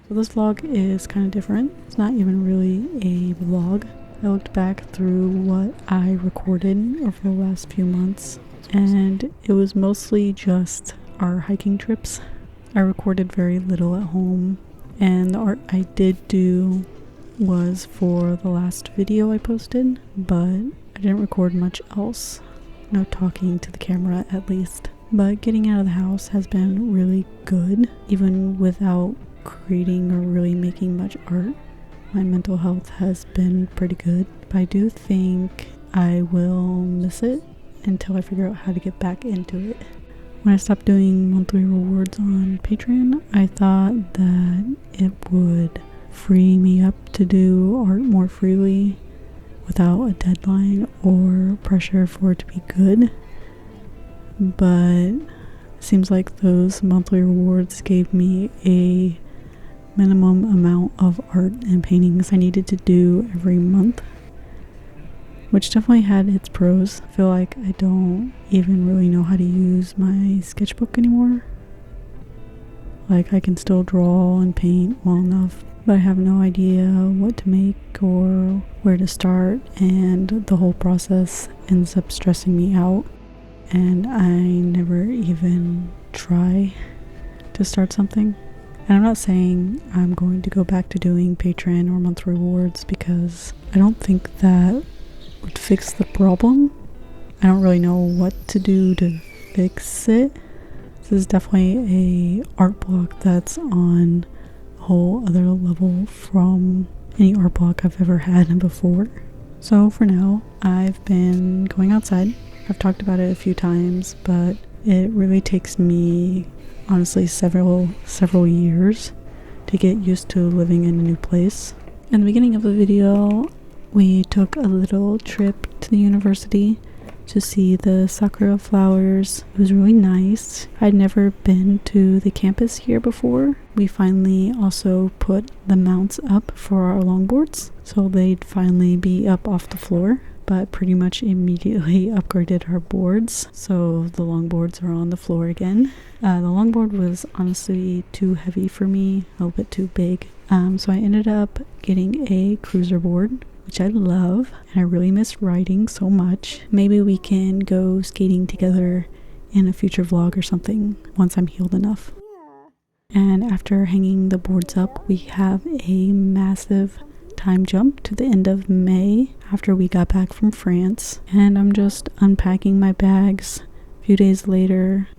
So this vlog is kind of different. It's not even really a vlog. I looked back through what I recorded over the last few months, and it was mostly just our hiking trips. I recorded very little at home, and the art I did do was for the last video I posted, but I didn't record much else. No talking to the camera, at least. But getting out of the house has been really good, even without creating or really making much art. My mental health has been pretty good, but I do think I will miss it until I figure out how to get back into it. When I stopped doing monthly rewards on Patreon, I thought that it would free me up to do art more freely without a deadline or pressure for it to be good. But it seems like those monthly rewards gave me a minimum amount of art and paintings I needed to do every month, which definitely had its pros. I feel like I don't even really know how to use my sketchbook anymore. Like, I can still draw and paint well enough, but I have no idea what to make or where to start, and the whole process ends up stressing me out, and I never even try to start something. And I'm not saying I'm going to go back to doing Patreon or monthly rewards, because I don't think that would fix the problem. I don't really know what to do to fix it. This is definitely a art block that's on a whole other level from any art block I've ever had before. So for now, I've been going outside. I've talked about it a few times, but it really takes me honestly several years to get used to living in a new place. In the beginning of the video, we took a little trip to the university to see the Sakura flowers. It was really nice. I'd never been to the campus here before. We finally also put the mounts up for our longboards, so they'd finally be up off the floor, but pretty much immediately upgraded our boards, so the longboards are on the floor again. The longboard was honestly too heavy for me, a little bit too big, so I ended up getting a cruiser board, which I love, and I really miss riding so much. Maybe we can go skating together in a future vlog or something once I'm healed enough. Yeah. And after hanging the boards up, we have a massive time jump to the end of May after we got back from France, and I'm just unpacking my bags a few days later.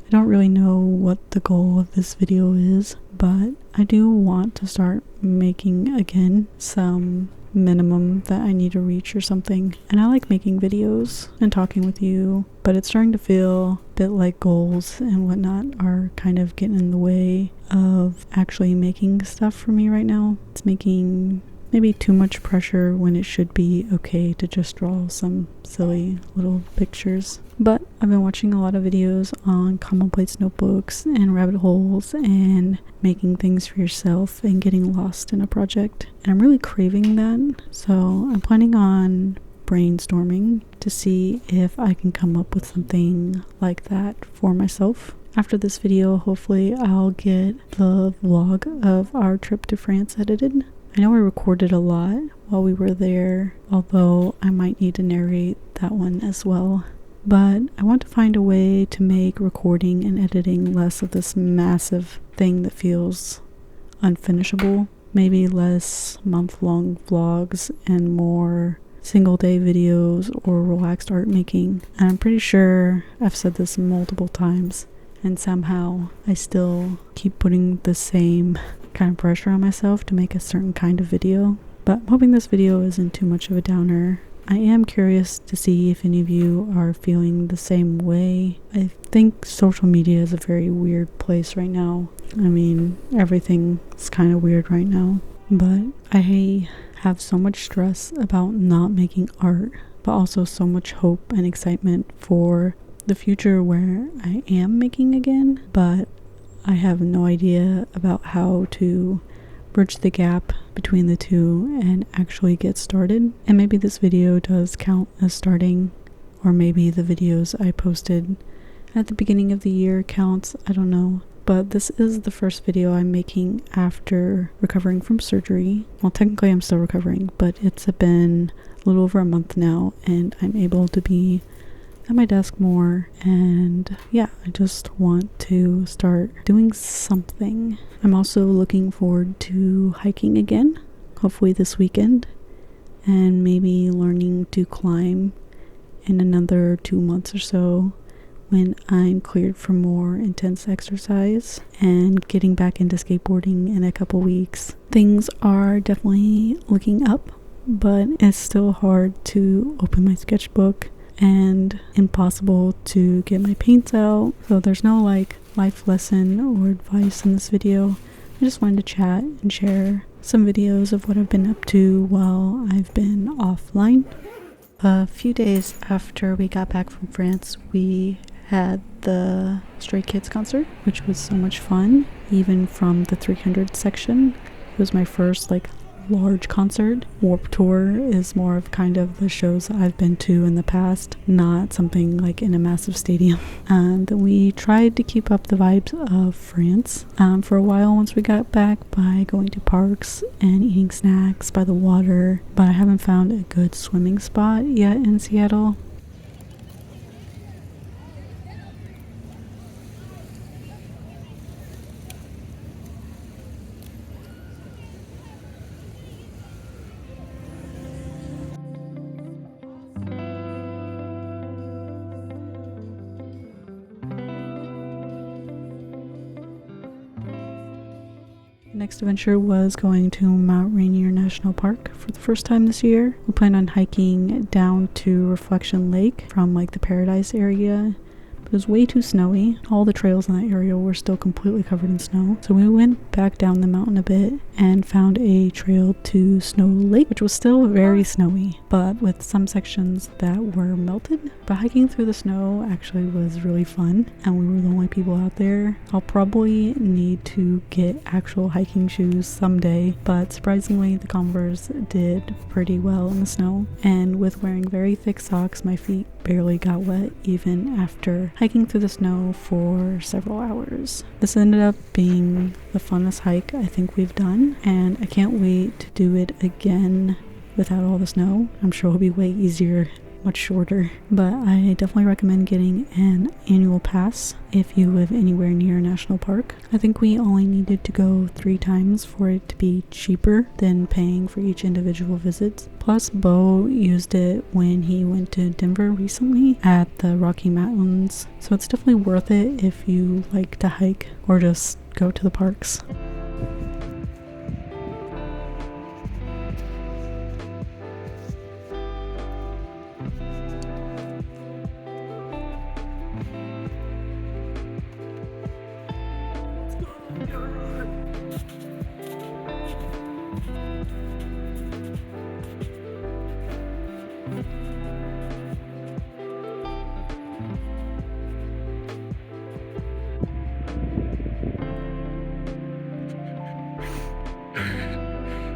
I don't really know what the goal of this video is, but I do want to start making again some minimum that I need to reach or something. And I like making videos and talking with you, but it's starting to feel a bit like goals and whatnot are kind of getting in the way of actually making stuff for me right now. It's making maybe too much pressure when it should be okay to just draw some silly little pictures. But I've been watching a lot of videos on commonplace notebooks and rabbit holes and making things for yourself and getting lost in a project, and I'm really craving that. So I'm planning on brainstorming to see if I can come up with something like that for myself. After this video, hopefully I'll get the vlog of our trip to France edited. I know we recorded a lot while we were there, although I might need to narrate that one as well. But I want to find a way to make recording and editing less of this massive thing that feels unfinishable. Maybe less month-long vlogs and more single-day videos or relaxed art making. And I'm pretty sure I've said this multiple times, and somehow I still keep putting the same kind of pressure on myself to make a certain kind of video. But I'm hoping this video isn't too much of a downer. I am curious to see if any of you are feeling the same way. I think social media is a very weird place right now. I mean, everything is kind of weird right now. But I have so much stress about not making art, but also so much hope and excitement for the future where I am making again. But I have no idea about how to bridge the gap between the two and actually get started. And maybe this video does count as starting, or maybe the videos I posted at the beginning of the year counts. I don't know. but this is the first video I'm making after recovering from surgery. Well, technically I'm still recovering, but it's been a little over a month now, and I'm able to be at my desk more, and yeah, I just want to start doing something. I'm also looking forward to hiking again, hopefully this weekend, and maybe learning to climb in another 2 months or so when I'm cleared for more intense exercise, and getting back into skateboarding in a couple weeks. Things are definitely looking up, but it's still hard to open my sketchbook and impossible to get my paints out. So there's no like life lesson or advice in this video. I just wanted to chat and share some videos of what I've been up to while I've been offline. A few days after we got back from France, we had the StrayKids Concert, which was so much fun, even from the 300 section. It was my first like large concert. Warped Tour is more of kind of the shows I've been to in the past, not something like in a massive stadium. And we tried to keep up the vibes of France for a while once we got back by going to parks and eating snacks by the water, but I haven't found a good swimming spot yet in Seattle. Next adventure was going to Mount Rainier National Park for the first time this year. We planned on hiking down to Reflection Lake from like the Paradise area. It was way too snowy. All the trails in that area were still completely covered in snow. So we went back down the mountain a bit and found a trail to Snow Lake, which was still very snowy, but with some sections that were melted. But hiking through the snow actually was really fun, and we were the only people out there. I'll probably need to get actual hiking shoes someday, but surprisingly the Converse did pretty well in the snow. And with wearing very thick socks, my feet barely got wet even after hiking through the snow for several hours. This ended up being the funnest hike I think we've done, and I can't wait to do it again without all the snow. I'm sure it'll be way easier, much shorter, but I definitely recommend getting an annual pass if you live anywhere near a national park. I think we only needed to go 3 times for it to be cheaper than paying for each individual visit. Plus, Bo used it when he went to Denver recently at the Rocky Mountains, so it's definitely worth it if you like to hike or just go to the parks.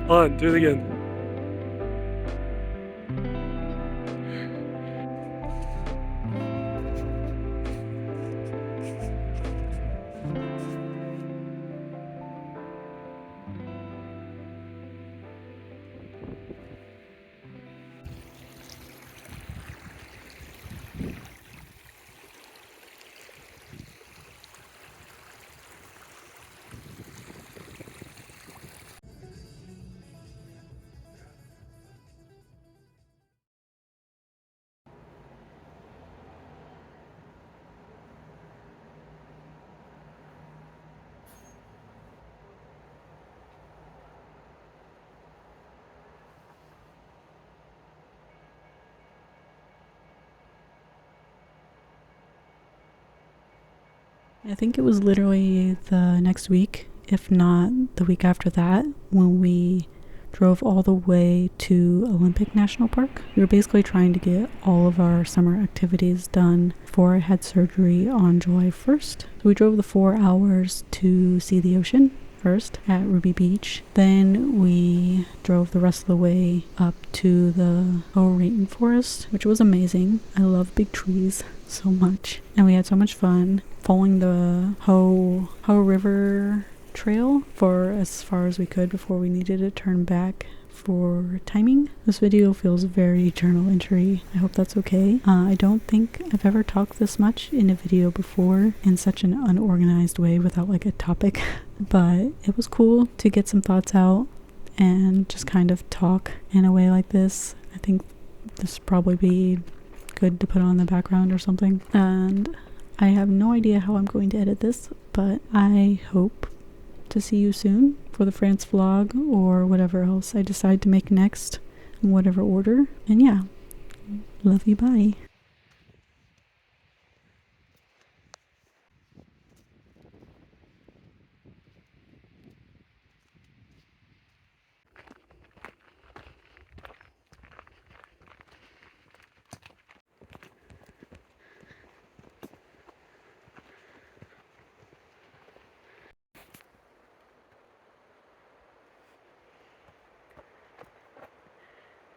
On, do it again. I think it was literally the next week, if not the week after that, when we drove all the way to Olympic National Park. We were basically trying to get all of our summer activities done before I had surgery on July 1st. So we drove the 4 hours to see the ocean, first at Ruby Beach. Then we drove the rest of the way up to the rainforest, which was amazing. I love big trees so much. And we had so much fun following the Ho River trail for as far as we could before we needed to turn back for timing. This video feels very journal entry. I hope that's okay. I don't think I've ever talked this much in a video before in such an unorganized way without like a topic, but it was cool to get some thoughts out and just kind of talk in a way like this. I think this would probably be good to put on the background or something. And I have no idea how I'm going to edit this, but I hope to see you soon for the France vlog or whatever else I decide to make next in whatever order. And yeah, love you, bye.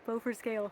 Bow for scale.